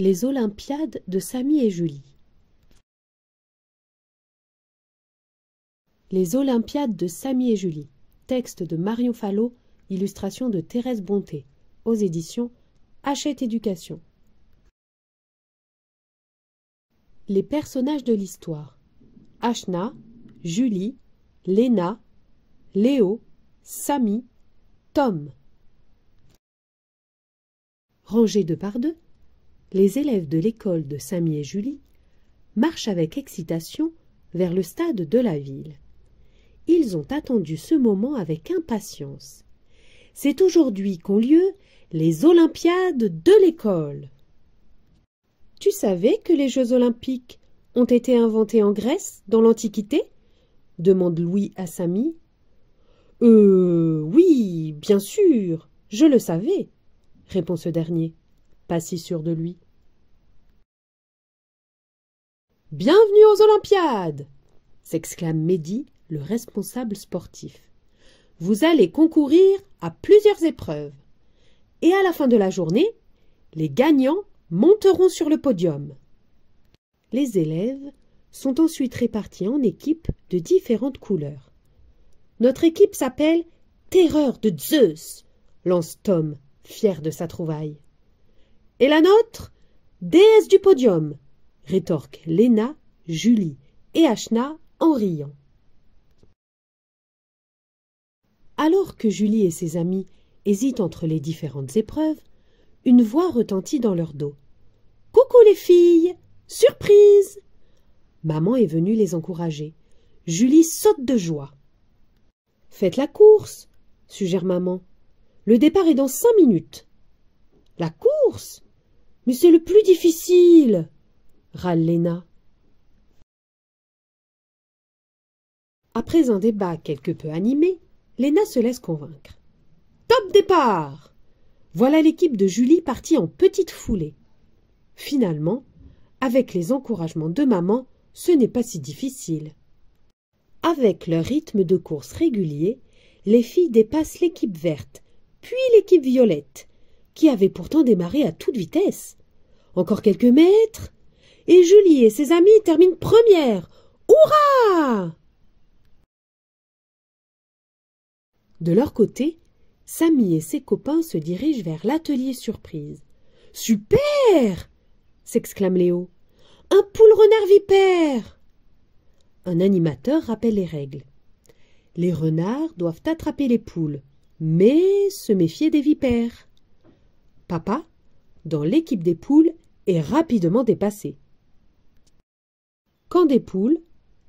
Les Olympiades de Samy et Julie. Les Olympiades de Samy et Julie. Texte de Marion Fallot, illustration de Thérèse Bonté, aux éditions Hachette Éducation. Les personnages de l'histoire. Ashna, Julie, Léna, Léo, Samy, Tom. Rangés deux par deux, les élèves de l'école de Samy et Julie marchent avec excitation vers le stade de la ville. Ils ont attendu ce moment avec impatience. C'est aujourd'hui qu'ont lieu les Olympiades de l'école. Tu savais que les Jeux olympiques ont été inventés en Grèce dans l'Antiquité ? Demande Louis à Samy. Oui, bien sûr, je le savais, répond ce dernier, pas si sûr de lui. Bienvenue aux Olympiades, s'exclame Mehdi, le responsable sportif. Vous allez concourir à plusieurs épreuves. Et à la fin de la journée, les gagnants monteront sur le podium. Les élèves sont ensuite répartis en équipes de différentes couleurs. Notre équipe s'appelle Terreur de Zeus, lance Tom, fier de sa trouvaille. Et la nôtre, Déesse du podium, rétorquent Léna, Julie et Ashna en riant. Alors que Julie et ses amis hésitent entre les différentes épreuves, une voix retentit dans leur dos. « Coucou les filles! Surprise !» Maman est venue les encourager. Julie saute de joie. « Faites la course !» suggère maman. « Le départ est dans 5 minutes. »« La course ? Mais c'est le plus difficile !» râle Léna. Après un débat quelque peu animé, Léna se laisse convaincre. « Top départ !» Voilà l'équipe de Julie partie en petite foulée. Finalement, avec les encouragements de maman, ce n'est pas si difficile. Avec leur rythme de course régulier, les filles dépassent l'équipe verte, puis l'équipe violette, qui avait pourtant démarré à toute vitesse. Encore quelques mètres, et Julie et ses amis terminent première. Hurrah! De leur côté, Samy et ses copains se dirigent vers l'atelier surprise. « Super !» s'exclame Léo. « Un poule renard vipère !» Un animateur rappelle les règles. Les renards doivent attraper les poules, mais se méfier des vipères. Papa, dans l'équipe des poules, est rapidement dépassé. Quand des poules,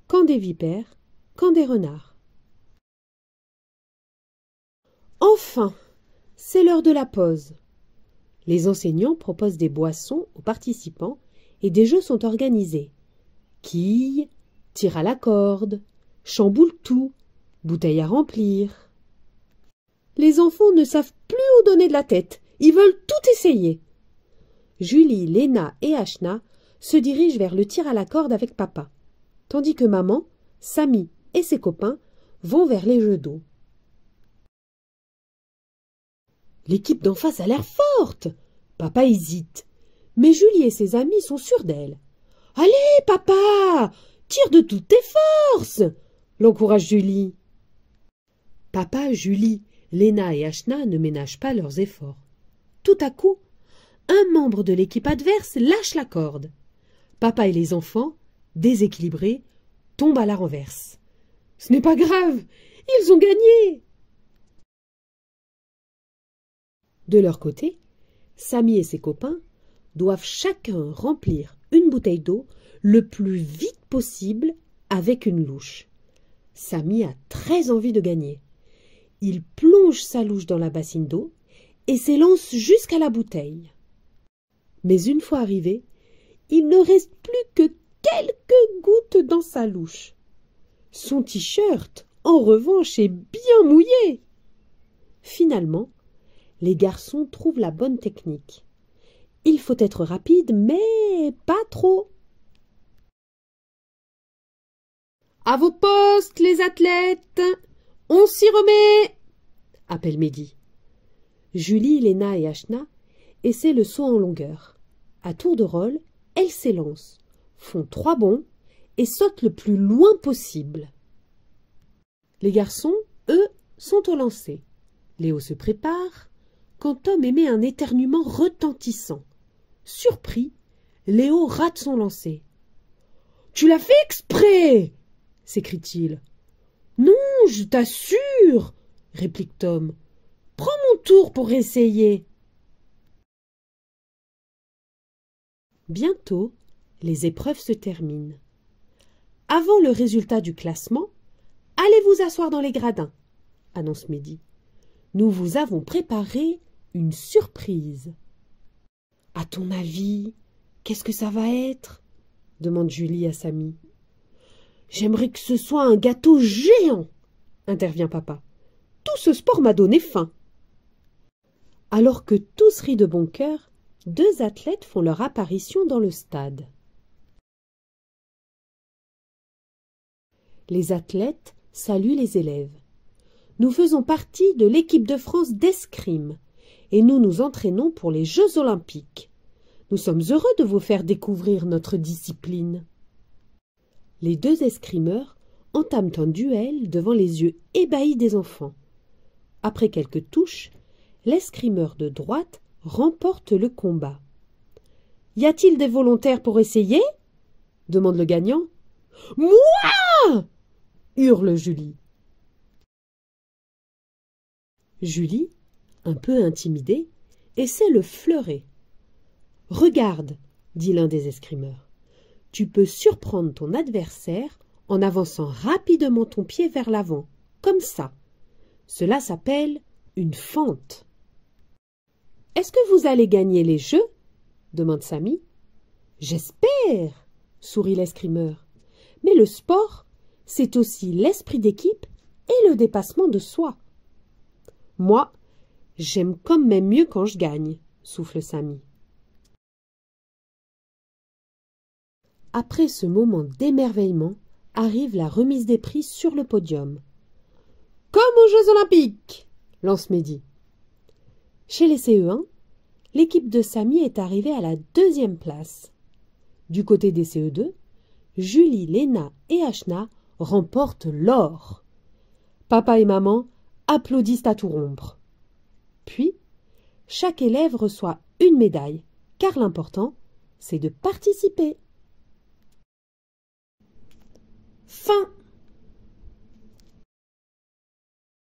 quand des vipères, quand des renards. Enfin, c'est l'heure de la pause. Les enseignants proposent des boissons aux participants et des jeux sont organisés. Quilles, tir à la corde, chamboule-tout, bouteille à remplir. Les enfants ne savent plus où donner de la tête, ils veulent tout essayer. Julie, Léna et Ashna se dirigent vers le tir à la corde avec papa, tandis que maman, Samy et ses copains vont vers les jeux d'eau. L'équipe d'en face a l'air forte. Papa hésite, mais Julie et ses amis sont sûrs d'elle. « Allez, papa, tire de toutes tes forces !» l'encourage Julie. Papa, Julie, Léna et Ashna ne ménagent pas leurs efforts. Tout à coup, un membre de l'équipe adverse lâche la corde. Papa et les enfants, déséquilibrés, tombent à la renverse. « Ce n'est pas grave, ils ont gagné !» De leur côté, Samy et ses copains doivent chacun remplir une bouteille d'eau le plus vite possible avec une louche. Samy a très envie de gagner. Il plonge sa louche dans la bassine d'eau et s'élance jusqu'à la bouteille. Mais une fois arrivé, il ne reste plus que quelques gouttes dans sa louche. Son t-shirt, en revanche, est bien mouillé. Finalement, les garçons trouvent la bonne technique. Il faut être rapide, mais pas trop. « À vos postes, les athlètes, on s'y remet !» appelle Mehdi. Julie, Léna et Ashna essaient le saut en longueur. À tour de rôle, elles s'élancent, font 3 bonds et sautent le plus loin possible. Les garçons, eux, sont au lancer. Léo se prépare quand Tom émet un éternuement retentissant. Surpris, Léo rate son lancer. « Tu l'as fait exprès !» s'écrie-t-il. « Non, je t'assure !» réplique Tom. « Prends mon tour pour essayer. » Bientôt, les épreuves se terminent. Avant le résultat du classement, allez vous asseoir dans les gradins, annonce Mehdi. Nous vous avons préparé une surprise. À ton avis, qu'est-ce que ça va être? Demande Julie à Samy. J'aimerais que ce soit un gâteau géant, intervient papa. Tout ce sport m'a donné faim. Alors que tous rient de bon cœur, 2 athlètes font leur apparition dans le stade. Les athlètes saluent les élèves. Nous faisons partie de l'équipe de France d'escrime et nous nous entraînons pour les Jeux olympiques. Nous sommes heureux de vous faire découvrir notre discipline. Les 2 escrimeurs entament un duel devant les yeux ébahis des enfants. Après quelques touches, l'escrimeur de droite remporte le combat. « Y a-t-il des volontaires pour essayer ?» demande le gagnant. « Moi !» hurle Julie. Julie, un peu intimidée, essaie le fleuret. « Regarde, » dit l'un des escrimeurs, « tu peux surprendre ton adversaire en avançant rapidement ton pied vers l'avant, comme ça. Cela s'appelle une fente. »« Est-ce que vous allez gagner les jeux ?» demande Samy. « J'espère, » sourit l'escrimeur. « Mais le sport, c'est aussi l'esprit d'équipe et le dépassement de soi. »« Moi, j'aime quand même mieux quand je gagne, » souffle Samy. Après ce moment d'émerveillement, arrive la remise des prix sur le podium. « Comme aux Jeux Olympiques !» lance Mehdi. Chez les CE1, l'équipe de Samy est arrivée à la 2e place. Du côté des CE2, Julie, Léna et Ashna remportent l'or. Papa et maman applaudissent à tout rompre. Puis, chaque élève reçoit une médaille, car l'important, c'est de participer. Fin.